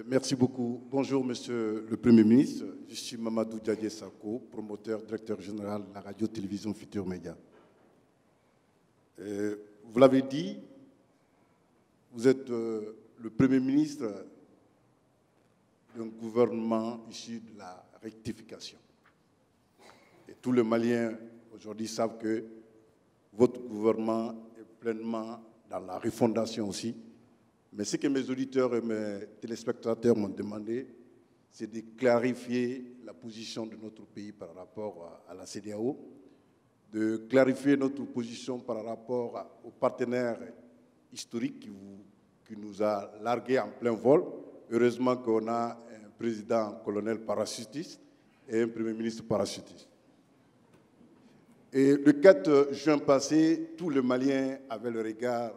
Merci beaucoup. Bonjour, Monsieur le Premier ministre. Je suis Mamadou Diadie Sako, promoteur, directeur général de la radio-télévision Futur Média. Vous l'avez dit, vous êtes le Premier ministre d'un gouvernement issu de la rectification. Et tous les Maliens aujourd'hui savent que votre gouvernement est pleinement dans la refondation aussi. Mais ce que mes auditeurs et mes téléspectateurs m'ont demandé, c'est de clarifier la position de notre pays par rapport à la CEDEAO, de clarifier notre position par rapport aux partenaires historiques qui nous a largués en plein vol. Heureusement qu'on a un président colonel parachutiste et un premier ministre parachutiste. Et le 4 juin passé, tous les Maliens avaient le regard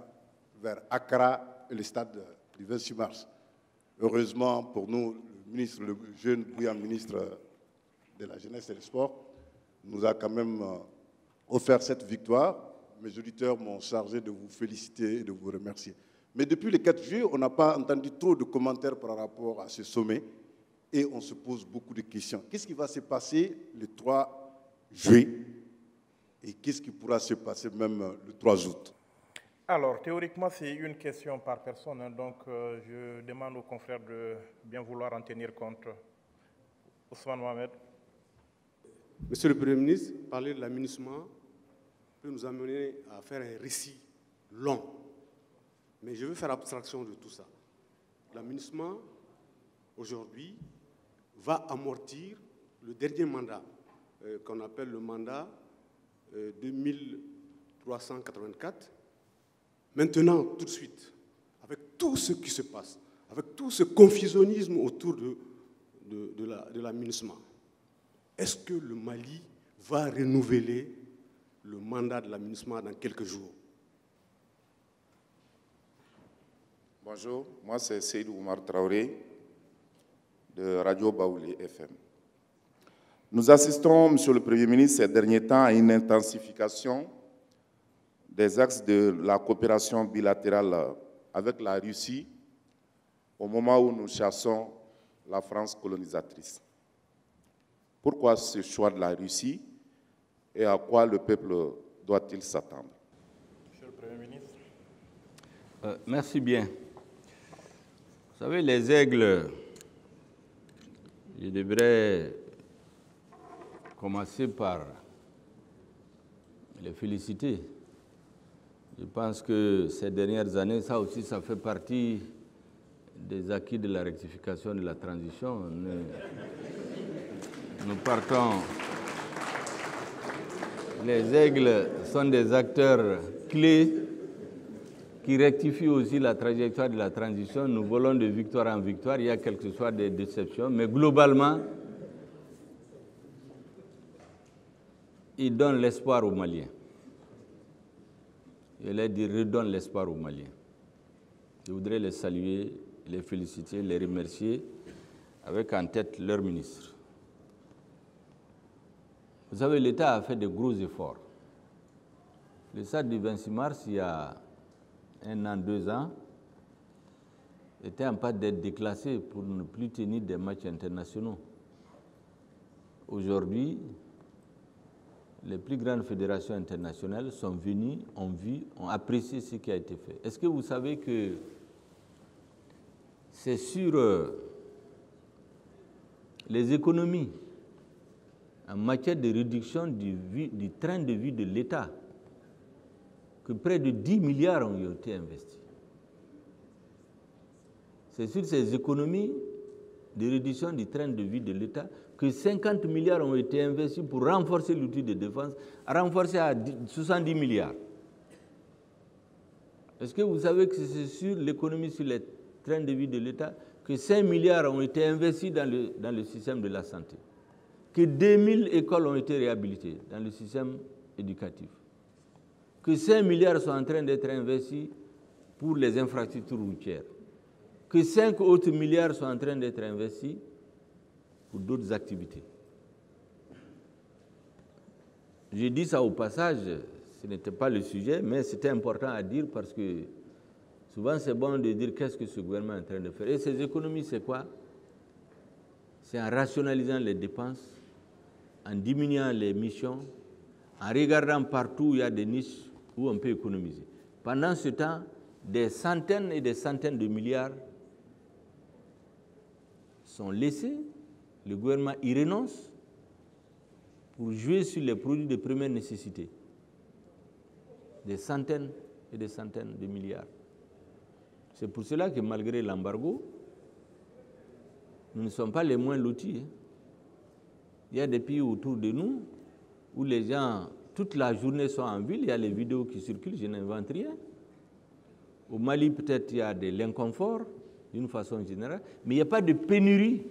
vers Accra et le stade du 26 mars. Heureusement pour nous, le jeune brillant ministre de la Jeunesse et des Sports nous a quand même offert cette victoire. Mes auditeurs m'ont chargé de vous féliciter et de vous remercier. Mais depuis le 4 juillet, on n'a pas entendu trop de commentaires par rapport à ce sommet et on se pose beaucoup de questions. Qu'est-ce qui va se passer le 3 juillet et qu'est-ce qui pourra se passer même le 3 août? Alors, théoriquement, c'est une question par personne, hein, donc je demande aux confrères de bien vouloir en tenir compte. Ousmane Mohamed. Monsieur le Premier ministre, parler de l'aménagement peut nous amener à faire un récit long. Mais je veux faire abstraction de tout ça. L'aménagement, aujourd'hui, va amortir le dernier mandat, qu'on appelle le mandat 2384. Maintenant, tout de suite, avec tout ce qui se passe, avec tout ce confusionnisme autour de l'aménagement, est-ce que le Mali va renouveler le mandat de l'aménagement dans quelques jours? Bonjour, moi c'est Seydou Oumar Traoré de Radio Baouli FM. Nous assistons, Monsieur le Premier ministre, ces derniers temps à une intensification des axes de la coopération bilatérale avec la Russie au moment où nous chassons la France colonisatrice. Pourquoi ce choix de la Russie et à quoi le peuple doit-il s'attendre? Monsieur le Premier ministre. Merci bien. Vous savez, les aigles, je devrais commencer par les féliciter. Je pense que ces dernières années, ça aussi, ça fait partie des acquis de la rectification de la transition. Nous partons. Les aigles sont des acteurs clés qui rectifient aussi la trajectoire de la transition. Nous volons de victoire en victoire. Il y a quelquefois des déceptions, mais globalement, ils donnent l'espoir aux Maliens. Je leur dis, redonne l'espoir aux Maliens. Je voudrais les saluer, les féliciter, les remercier, avec en tête leur ministre. Vous savez, l'État a fait de gros efforts. Le stade du 26 mars, il y a 1 an, 2 ans, était en passe d'être déclassé pour ne plus tenir des matchs internationaux. Aujourd'hui, les plus grandes fédérations internationales sont venues, ont vu, ont apprécié ce qui a été fait. Est-ce que vous savez que c'est sur les économies en matière de réduction du train de vie de l'État que près de 10 milliards ont été investis? C'est sur ces économies de réduction du train de vie de l'État que 50 milliards ont été investis pour renforcer l'outil de défense, renforcer à 70 milliards. Est-ce que vous savez que c'est sur l'économie sur les trains de vie de l'État que 5 milliards ont été investis dans le système de la santé, que 2000 écoles ont été réhabilitées dans le système éducatif, que 5 milliards sont en train d'être investis pour les infrastructures routières, que 5 autres milliards sont en train d'être investis pour d'autres activités. J'ai dit ça au passage, ce n'était pas le sujet, mais c'était important à dire parce que Souvent, c'est bon de dire qu'est-ce que ce gouvernement est en train de faire. Et ces économies, c'est quoi? C'est en rationalisant les dépenses, en diminuant les missions, en regardant partout où il y a des niches où on peut économiser. Pendant ce temps, des centaines et des centaines de milliards sont laissés, le gouvernement y renonce pour jouer sur les produits de première nécessité. Des centaines et des centaines de milliards. C'est pour cela que malgré l'embargo, nous ne sommes pas les moins lotis. Il y a des pays autour de nous où les gens, toute la journée sont en ville, il y a les vidéos qui circulent, je n'invente rien. Au Mali, peut-être il y a de l'inconfort, d'une façon générale, mais il n'y a pas de pénurie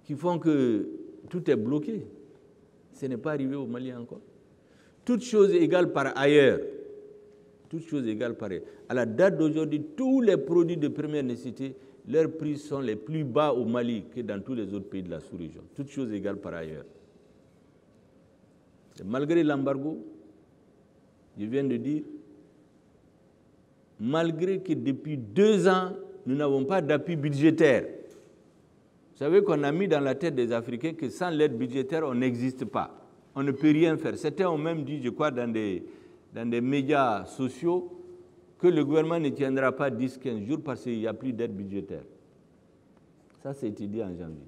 qui font que tout est bloqué. Ce n'est pas arrivé au Mali encore. Toutes choses égales par ailleurs. Toutes choses égales par ailleurs. À la date d'aujourd'hui, tous les produits de première nécessité, leurs prix sont les plus bas au Mali que dans tous les autres pays de la sous-région. Toutes choses égales par ailleurs. Et malgré l'embargo, je viens de dire, malgré que depuis 2 ans, nous n'avons pas d'appui budgétaire. Vous savez qu'on a mis dans la tête des Africains que sans l'aide budgétaire, on n'existe pas. On ne peut rien faire. Certains ont même dit, je crois, dans des médias sociaux, que le gouvernement ne tiendra pas 10-15 jours parce qu'il n'y a plus d'aide budgétaire. Ça, c'est été dit en janvier.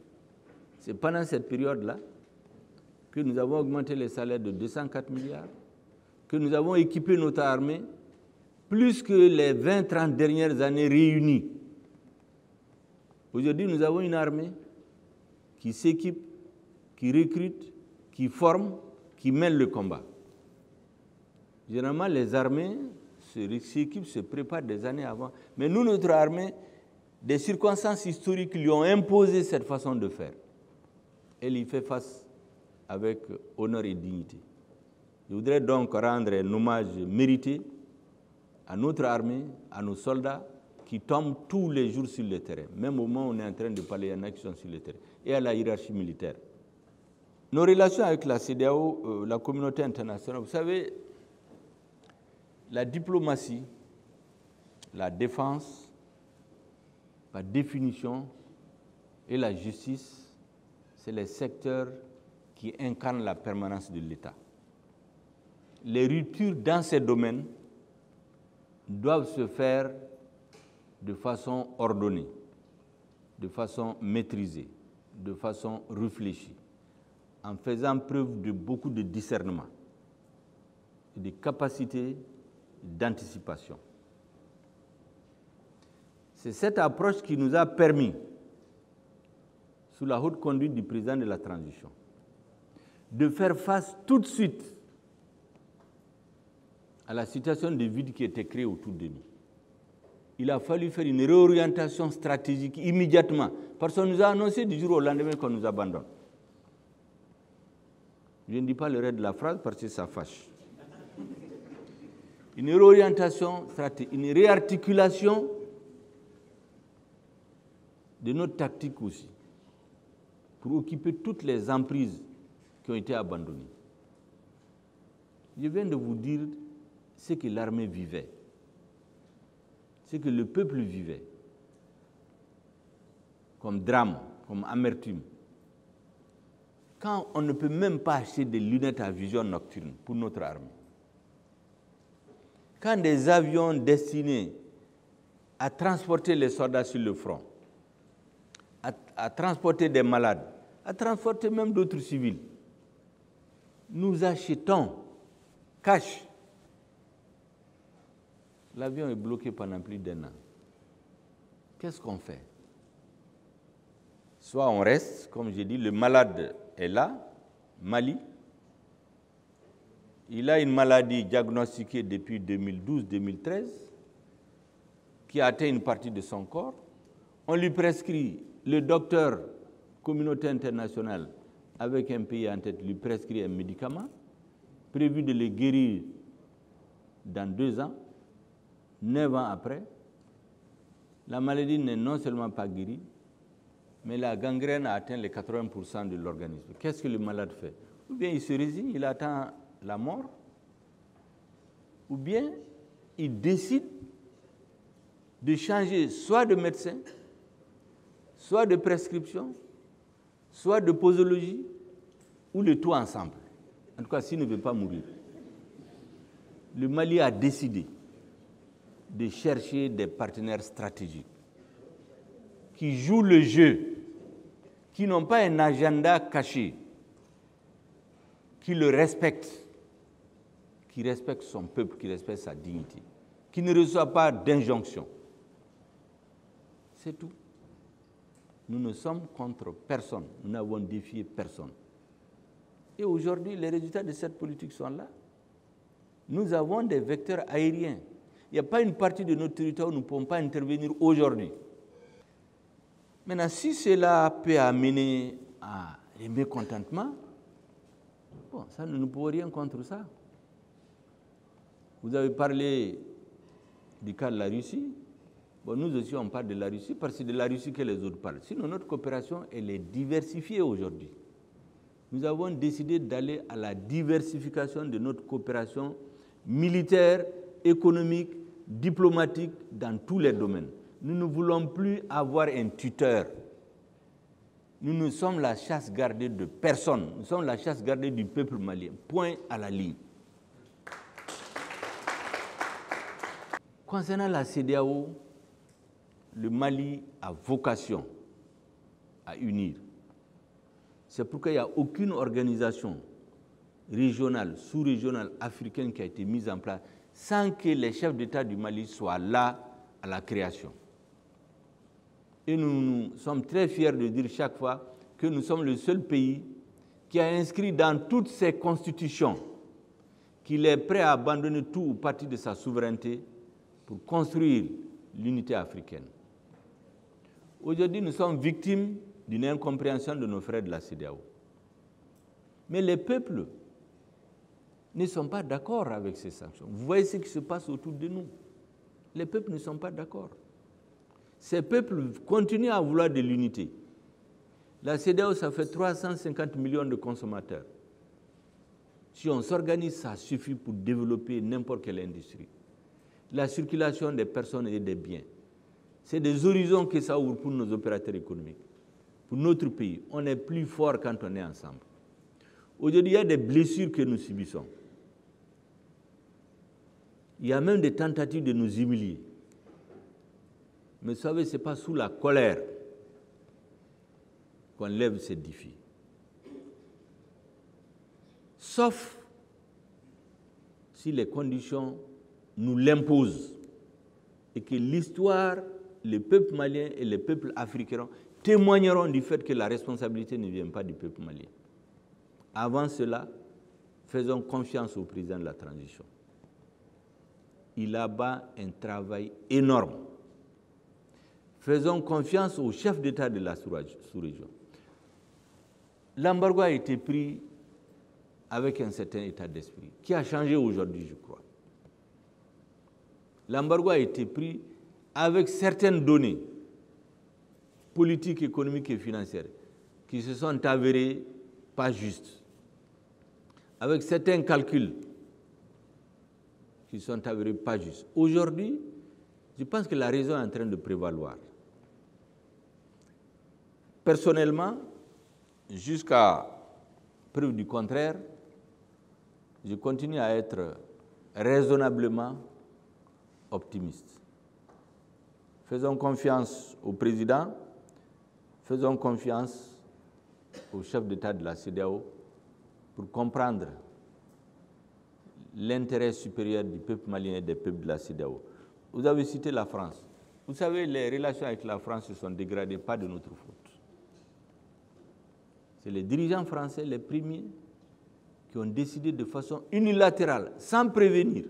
C'est pendant cette période-là que nous avons augmenté les salaires de 204 milliards, que nous avons équipé notre armée plus que les 20-30 dernières années réunies. Aujourd'hui, nous avons une armée qui s'équipe, qui recrute, qui forme, qui mène le combat. Généralement, les armées s'équipent, se préparent des années avant. Mais nous, notre armée, des circonstances historiques lui ont imposé cette façon de faire. Elle y fait face avec honneur et dignité. Je voudrais donc rendre un hommage mérité à notre armée, à nos soldats qui tombent tous les jours sur le terrain. Même au moment où on est en train de parler, il y en a qui sont sur le terrain. Et à la hiérarchie militaire. Nos relations avec la CEDEAO, la communauté internationale, vous savez, la diplomatie, la défense, par définition, et la justice, c'est les secteurs qui incarnent la permanence de l'État. Les ruptures dans ces domaines doivent se faire de façon ordonnée, de façon maîtrisée, de façon réfléchie, en faisant preuve de beaucoup de discernement et de capacité d'anticipation. C'est cette approche qui nous a permis, sous la haute conduite du président de la transition, de faire face tout de suite à la situation de vide qui était créée autour de nous. Il a fallu faire une réorientation stratégique immédiatement, parce qu'on nous a annoncé du jour au lendemain qu'on nous abandonne. Je ne dis pas le reste de la phrase parce que ça fâche. Une réorientation stratégique, une réarticulation de notre tactique aussi, pour occuper toutes les emprises qui ont été abandonnées. Je viens de vous dire ce que l'armée vivait, ce que le peuple vivait, comme drame, comme amertume. Quand on ne peut même pas acheter des lunettes à vision nocturne pour notre armée, quand des avions destinés à transporter les soldats sur le front, à transporter des malades, à transporter même d'autres civils, nous achetons cash. L'avion est bloqué pendant plus d'1 an. Qu'est-ce qu'on fait? Soit on reste, comme j'ai dit, le malade est là, Mali. Il a une maladie diagnostiquée depuis 2012-2013 qui a atteint une partie de son corps. On lui prescrit, le docteur communauté internationale avec un pays en tête lui prescrit un médicament prévu de le guérir dans 2 ans. 9 ans après, la maladie n'est non seulement pas guérie, mais la gangrène a atteint les 80% de l'organisme. Qu'est-ce que le malade fait? Ou bien il se résigne, il attend la mort, ou bien il décide de changer soit de médecin, soit de prescription, soit de posologie, ou le tout ensemble. En tout cas, s'il ne veut pas mourir. Le Mali a décidé de chercher des partenaires stratégiques qui jouent le jeu, qui n'ont pas un agenda caché, qui le respectent, qui respectent son peuple, qui respectent sa dignité, qui ne reçoit pas d'injonction. C'est tout. Nous ne sommes contre personne, nous n'avons défié personne. Et aujourd'hui, les résultats de cette politique sont là. Nous avons des vecteurs aériens. Il n'y a pas une partie de notre territoire où nous ne pouvons pas intervenir aujourd'hui. Maintenant, si cela peut amener à des mécontentements, bon, ça, nous ne pouvons rien contre ça. Vous avez parlé du cas de la Russie. Bon, nous aussi, on parle de la Russie parce que c'est de la Russie que les autres parlent. Sinon, notre coopération, elle est diversifiée aujourd'hui. Nous avons décidé d'aller à la diversification de notre coopération militaire, économique, diplomatique, dans tous les domaines. Nous ne voulons plus avoir un tuteur. Nous ne sommes la chasse gardée de personne. Nous sommes la chasse gardée du peuple malien. Point à la ligne. Concernant la CEDEAO, le Mali a vocation à unir. C'est pourquoi il n'y a aucune organisation régionale, sous-régionale, africaine qui a été mise en place sans que les chefs d'État du Mali soient là à la création. Et nous sommes très fiers de dire chaque fois que nous sommes le seul pays qui a inscrit dans toutes ses constitutions qu'il est prêt à abandonner tout ou partie de sa souveraineté pour construire l'unité africaine. Aujourd'hui, nous sommes victimes d'une incompréhension de nos frères de la CEDEAO. Mais les peuples ne sont pas d'accord avec ces sanctions. Vous voyez ce qui se passe autour de nous. Les peuples ne sont pas d'accord. Ces peuples continuent à vouloir de l'unité. La CEDEAO, ça fait 350 millions de consommateurs. Si on s'organise, ça suffit pour développer n'importe quelle industrie. La circulation des personnes et des biens, c'est des horizons que ça ouvre pour nos opérateurs économiques. Pour notre pays, on est plus fort quand on est ensemble. Aujourd'hui, il y a des blessures que nous subissons. Il y a même des tentatives de nous humilier. Mais vous savez, ce n'est pas sous la colère qu'on lève ces défis. Sauf si les conditions nous l'imposent et que l'histoire, les peuples maliens et les peuples africains témoigneront du fait que la responsabilité ne vient pas du peuple malien. Avant cela, faisons confiance au président de la transition. Il abat un travail énorme. Faisons confiance au chef d'État de la sous-région. L'embargo a été pris avec un certain état d'esprit, qui a changé aujourd'hui, je crois. L'embargo a été pris avec certaines données politiques, économiques et financières qui se sont avérées pas justes, avec certains calculs qui sont avérés pas justes. Aujourd'hui, je pense que la raison est en train de prévaloir. Personnellement, jusqu'à preuve du contraire, je continue à être raisonnablement optimiste. Faisons confiance au président, faisons confiance au chef d'État de la CEDEAO pour comprendre l'intérêt supérieur du peuple malien et des peuples de la CEDEAO. Vous avez cité la France. Vous savez, les relations avec la France se sont dégradées, pas de notre faute. C'est les dirigeants français, les premiers, qui ont décidé de façon unilatérale, sans prévenir,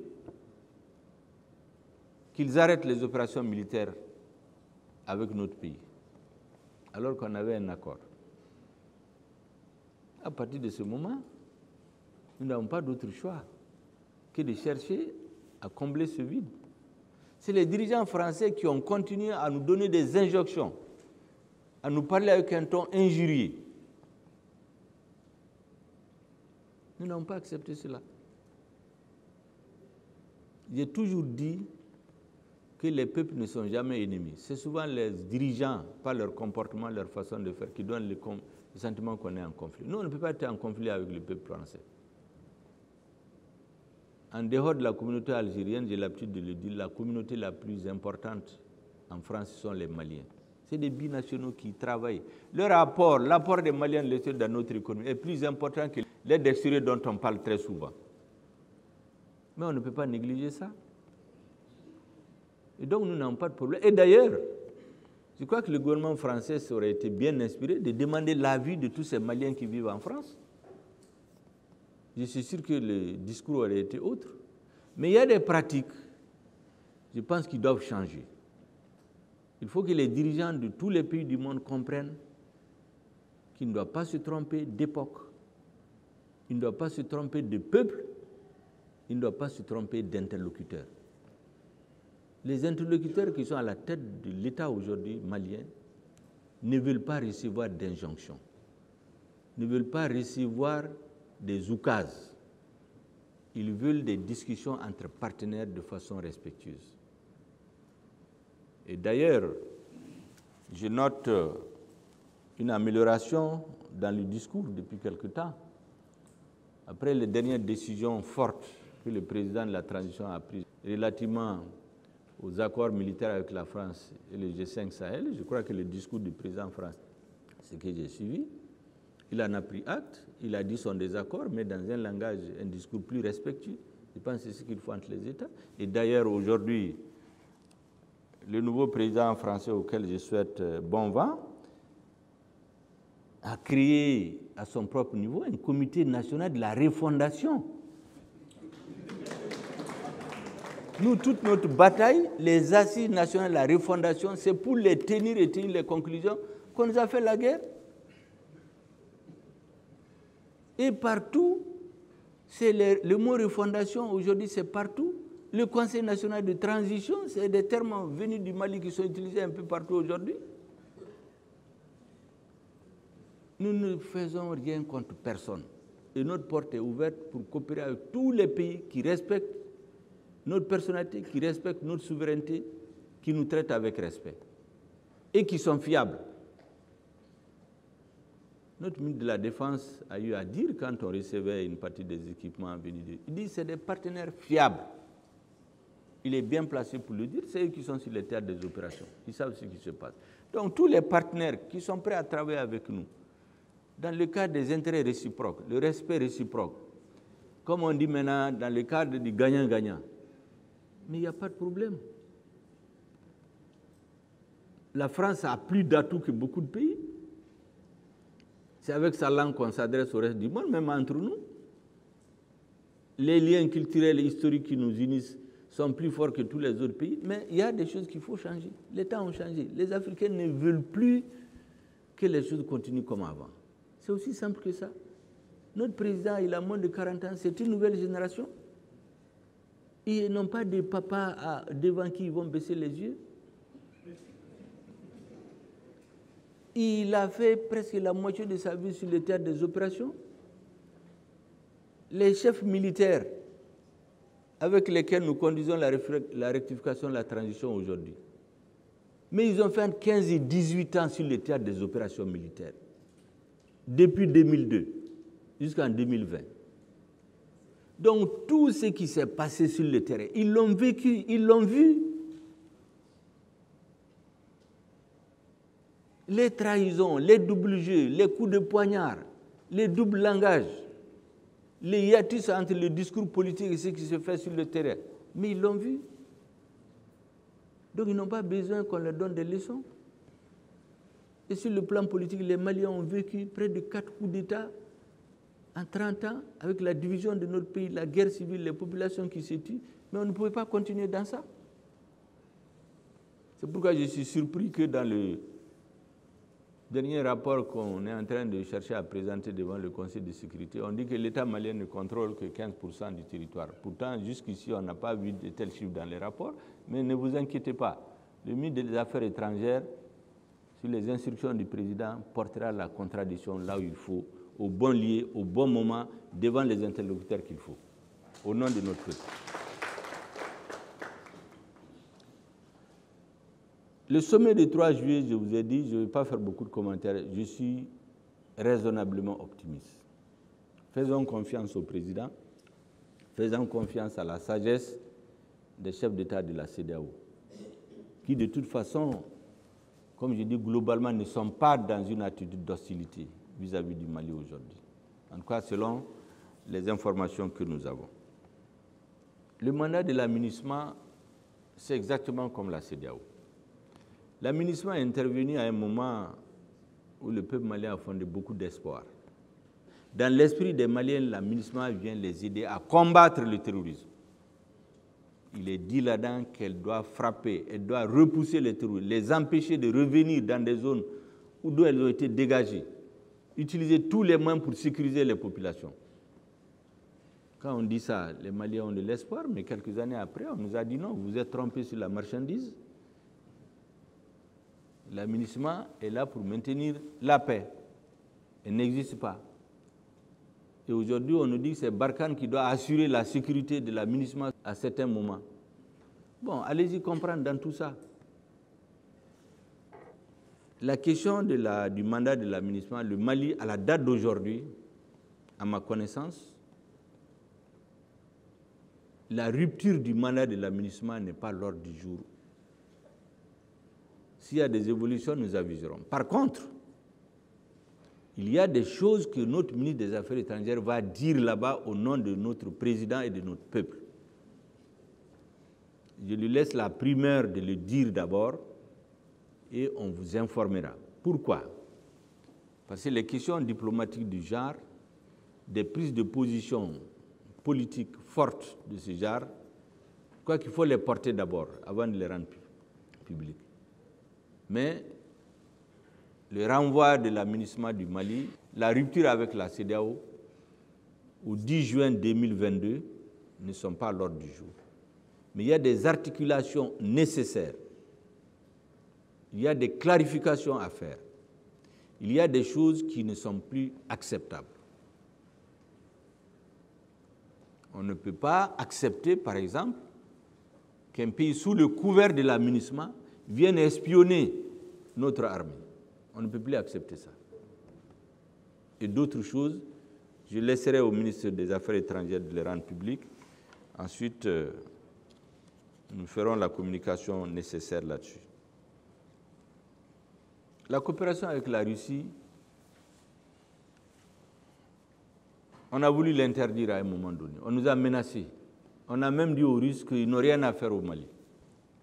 qu'ils arrêtent les opérations militaires avec notre pays, alors qu'on avait un accord. À partir de ce moment, nous n'avons pas d'autre choix que de chercher à combler ce vide. C'est les dirigeants français qui ont continué à nous donner des injonctions, à nous parler avec un ton injurieux. Nous n'avons pas accepté cela. J'ai toujours dit que les peuples ne sont jamais ennemis. C'est souvent les dirigeants, par leur comportement, leur façon de faire, qui donnent le sentiment qu'on est en conflit. Nous, on ne peut pas être en conflit avec le peuple français. En dehors de la communauté algérienne, j'ai l'habitude de le dire, la communauté la plus importante en France, ce sont les Maliens. C'est des binationaux qui travaillent. L'apport des Maliens dans notre économie est plus important que l'aide extérieure dont on parle très souvent. Mais on ne peut pas négliger ça. Et donc, nous n'avons pas de problème. Et d'ailleurs, je crois que le gouvernement français aurait été bien inspiré de demander l'avis de tous ces Maliens qui vivent en France. Je suis sûr que le discours aurait été autre. Mais il y a des pratiques, je pense, qui doivent changer. Il faut que les dirigeants de tous les pays du monde comprennent qu'ils ne doivent pas se tromper d'époque, ils ne doivent pas se tromper de peuple, ils ne doivent pas se tromper d'interlocuteurs. Les interlocuteurs qui sont à la tête de l'État aujourd'hui malien ne veulent pas recevoir d'injonctions, ne veulent pas recevoir des oukases. Ils veulent des discussions entre partenaires de façon respectueuse. Et d'ailleurs, je note une amélioration dans le discours depuis quelque temps. Après les dernières décisions fortes que le président de la transition a prises relativement aux accords militaires avec la France et le G5 Sahel, je crois que le discours du président français, ce que j'ai suivi, il en a pris acte, il a dit son désaccord, mais dans un langage, un discours plus respectueux. Je pense que c'est ce qu'il faut entre les États. Et d'ailleurs, aujourd'hui, le nouveau président français auquel je souhaite bon vent a créé à son propre niveau un comité national de la refondation. Nous, toute notre bataille, les assises nationales de la refondation, c'est pour les tenir et tenir les conclusions qu'on nous a fait la guerre. Et partout, c'est le mot refondation, aujourd'hui c'est partout. Le Conseil national de transition, c'est des termes venus du Mali qui sont utilisés un peu partout aujourd'hui. Nous ne faisons rien contre personne. Et notre porte est ouverte pour coopérer avec tous les pays qui respectent notre personnalité, qui respectent notre souveraineté, qui nous traitent avec respect et qui sont fiables. Notre ministre de la Défense a eu à dire, quand on recevait une partie des équipements venus de... Il dit que c'est des partenaires fiables. Il est bien placé pour le dire, c'est eux qui sont sur le théâtre des opérations. Ils savent ce qui se passe. Donc, tous les partenaires qui sont prêts à travailler avec nous, dans le cadre des intérêts réciproques, le respect réciproque, comme on dit maintenant, dans le cadre du gagnant-gagnant, mais il n'y a pas de problème. La France a plus d'atouts que beaucoup de pays. C'est avec sa langue qu'on s'adresse au reste du monde, même entre nous. Les liens culturels et historiques qui nous unissent sont plus forts que tous les autres pays, mais il y a des choses qu'il faut changer. Les temps ont changé. Les Africains ne veulent plus que les choses continuent comme avant. C'est aussi simple que ça. Notre président, il a moins de 40 ans, c'est une nouvelle génération. Ils n'ont pas de papas devant qui ils vont baisser les yeux. Il a fait presque la moitié de sa vie sur le théâtre des opérations. Les chefs militaires avec lesquels nous conduisons la rectification de la transition aujourd'hui, mais ils ont fait entre 15 et 18 ans sur le théâtre des opérations militaires, depuis 2002 jusqu'en 2020. Donc tout ce qui s'est passé sur le terrain, ils l'ont vécu, ils l'ont vu. Les trahisons, les doubles jeux, les coups de poignard, les doubles langages, les hiatus entre le discours politique et ce qui se fait sur le terrain. Mais ils l'ont vu. Donc ils n'ont pas besoin qu'on leur donne des leçons. Et sur le plan politique, les Maliens ont vécu près de 4 coups d'État en 30 ans, avec la division de notre pays, la guerre civile, les populations qui se tuent. Mais on ne pouvait pas continuer dans ça. C'est pourquoi je suis surpris que dans le dernier rapport qu'on est en train de chercher à présenter devant le Conseil de sécurité, on dit que l'État malien ne contrôle que 15% du territoire. Pourtant, jusqu'ici, on n'a pas vu de tels chiffres dans les rapports, mais ne vous inquiétez pas. Le ministre des Affaires étrangères, sur les instructions du président, portera la contradiction là où il faut, au bon lieu, au bon moment, devant les interlocuteurs qu'il faut, au nom de notre peuple. Le sommet du 3 juillet, je vous ai dit, je ne vais pas faire beaucoup de commentaires, je suis raisonnablement optimiste. Faisons confiance au président, faisons confiance à la sagesse des chefs d'État de la CEDEAO, qui de toute façon, comme je dis globalement, ne sont pas dans une attitude d'hostilité vis-à-vis du Mali aujourd'hui. En tout cas, selon les informations que nous avons. Le mandat de la MINUSMA, c'est exactement comme la CEDEAO. La MINUSMA est intervenue à un moment où le peuple malien a fondé beaucoup d'espoir. Dans l'esprit des Maliens, la MINUSMA vient les aider à combattre le terrorisme. Il est dit là-dedans qu'elle doit frapper, elle doit repousser les terroristes, les empêcher de revenir dans des zones d'où elles ont été dégagées, utiliser tous les moyens pour sécuriser les populations. Quand on dit ça, les Maliens ont de l'espoir, mais quelques années après, on nous a dit non, vous êtes trompés sur la marchandise. La MINUSMA est là pour maintenir la paix. Elle n'existe pas. Et aujourd'hui, on nous dit que c'est Barkhane qui doit assurer la sécurité de la MINUSMA à certains moments. Bon, allez-y comprendre dans tout ça. La question du mandat de la MINUSMA, le Mali, à la date d'aujourd'hui, à ma connaissance, la rupture du mandat de la MINUSMA n'est pas l'ordre du jour. S'il y a des évolutions, nous aviserons. Par contre, il y a des choses que notre ministre des Affaires étrangères va dire là-bas au nom de notre président et de notre peuple. Je lui laisse la primeur de le dire d'abord et on vous informera. Pourquoi? Parce que les questions diplomatiques du genre, des prises de position politiques fortes de ce genre, je crois qu'il faut les porter d'abord avant de les rendre publiques. Mais le renvoi de la MINUSMA du Mali, la rupture avec la CEDEAO au 10 juin 2022 ne sont pas à l'ordre du jour. Mais il y a des articulations nécessaires. Il y a des clarifications à faire. Il y a des choses qui ne sont plus acceptables. On ne peut pas accepter, par exemple, qu'un pays sous le couvert de la MINUSMA vienne espionner notre armée. On ne peut plus accepter ça. Et d'autres choses, je laisserai au ministre des Affaires étrangères de les rendre publiques. Ensuite, nous ferons la communication nécessaire là-dessus. La coopération avec la Russie, on a voulu l'interdire à un moment donné. On nous a menacés. On a même dit aux Russes qu'ils n'ont rien à faire au Mali.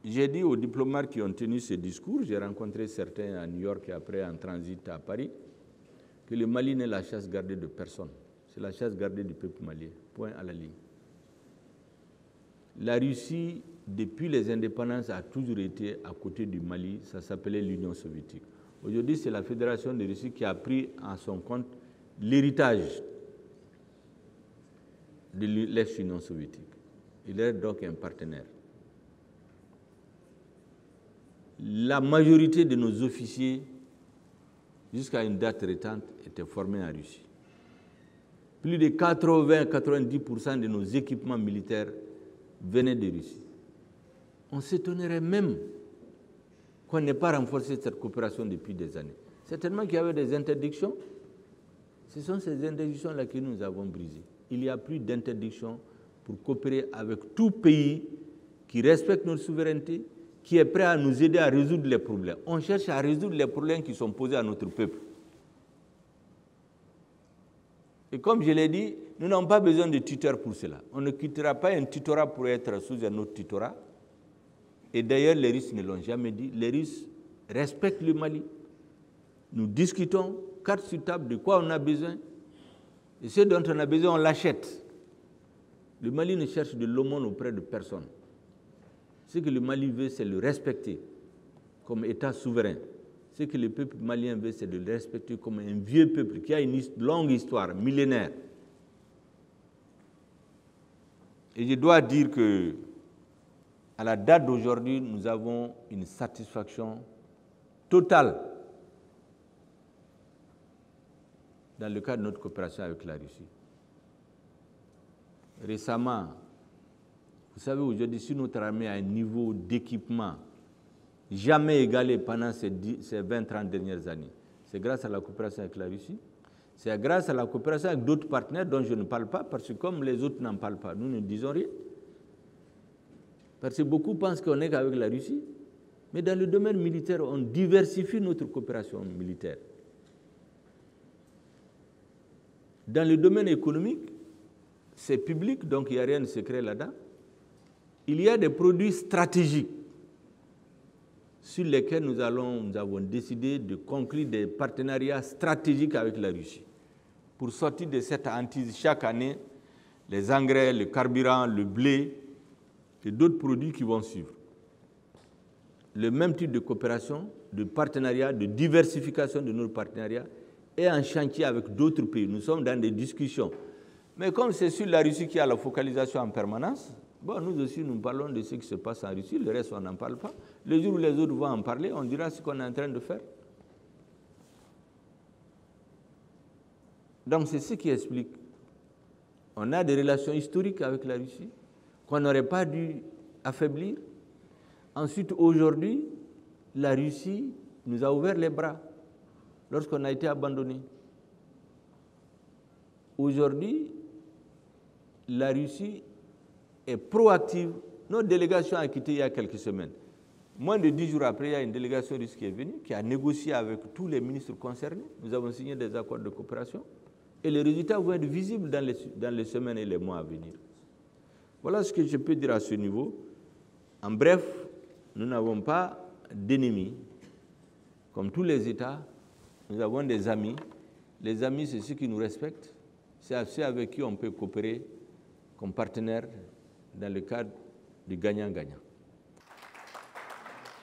J'ai dit aux diplomates qui ont tenu ce discours, j'ai rencontré certains à New York et après en transit à Paris, que le Mali n'est la chasse gardée de personne. C'est la chasse gardée du peuple malien. Point à la ligne. La Russie, depuis les indépendances, a toujours été à côté du Mali. Ça s'appelait l'Union soviétique. Aujourd'hui, c'est la Fédération de Russie qui a pris en son compte l'héritage de l'ex-Union soviétique. Il est donc un partenaire. La majorité de nos officiers, jusqu'à une date récente, étaient formés en Russie. Plus de 80-90% de nos équipements militaires venaient de Russie. On s'étonnerait même qu'on n'ait pas renforcé cette coopération depuis des années. Certainement qu'il y avait des interdictions. Ce sont ces interdictions-là que nous avons brisées. Il n'y a plus d'interdiction pour coopérer avec tout pays qui respecte notre souveraineté, qui est prêt à nous aider à résoudre les problèmes. On cherche à résoudre les problèmes qui sont posés à notre peuple. Et comme je l'ai dit, nous n'avons pas besoin de tuteurs pour cela. On ne quittera pas un tutorat pour être sous un autre tutorat. Et d'ailleurs, les Russes ne l'ont jamais dit. Les Russes respectent le Mali. Nous discutons, carte sur table, de quoi on a besoin. Et ce dont on a besoin, on l'achète. Le Mali ne cherche de l'aumône auprès de personne. Ce que le Mali veut, c'est le respecter comme État souverain. Ce que le peuple malien veut, c'est de le respecter comme un vieux peuple qui a une longue histoire, millénaire. Et je dois dire que, à la date d'aujourd'hui, nous avons une satisfaction totale dans le cadre de notre coopération avec la Russie. Récemment, vous savez, aujourd'hui, si notre armée a un niveau d'équipement jamais égalé pendant ces 20-30 dernières années. C'est grâce à la coopération avec la Russie, c'est grâce à la coopération avec d'autres partenaires dont je ne parle pas, parce que comme les autres n'en parlent pas, nous ne disons rien. Parce que beaucoup pensent qu'on n'est qu'avec la Russie, mais dans le domaine militaire, on diversifie notre coopération militaire. Dans le domaine économique, c'est public, donc il n'y a rien de secret là-dedans. Il y a des produits stratégiques sur lesquels nous avons décidé de conclure des partenariats stratégiques avec la Russie pour sortir de cette hantise chaque année, les engrais, le carburant, le blé et d'autres produits qui vont suivre. Le même type de coopération, de partenariat, de diversification de nos partenariats est en chantier avec d'autres pays. Nous sommes dans des discussions. Mais comme c'est sur la Russie qui a la focalisation en permanence, bon, nous aussi, nous parlons de ce qui se passe en Russie, le reste, on n'en parle pas. Le jour où les autres vont en parler, on dira ce qu'on est en train de faire. Donc, c'est ce qui explique. On a des relations historiques avec la Russie qu'on n'aurait pas dû affaiblir. Ensuite, aujourd'hui, la Russie nous a ouvert les bras lorsqu'on a été abandonné. Aujourd'hui, la Russie est proactive. Notre délégation a quitté il y a quelques semaines. Moins de 10 jours après, il y a une délégation russe qui est venue, qui a négocié avec tous les ministres concernés. Nous avons signé des accords de coopération. Et les résultats vont être visibles dans les semaines et les mois à venir. Voilà ce que je peux dire à ce niveau. En bref, nous n'avons pas d'ennemis. Comme tous les États, nous avons des amis. Les amis, c'est ceux qui nous respectent. C'est ceux avec qui on peut coopérer comme partenaire dans le cadre du gagnant-gagnant.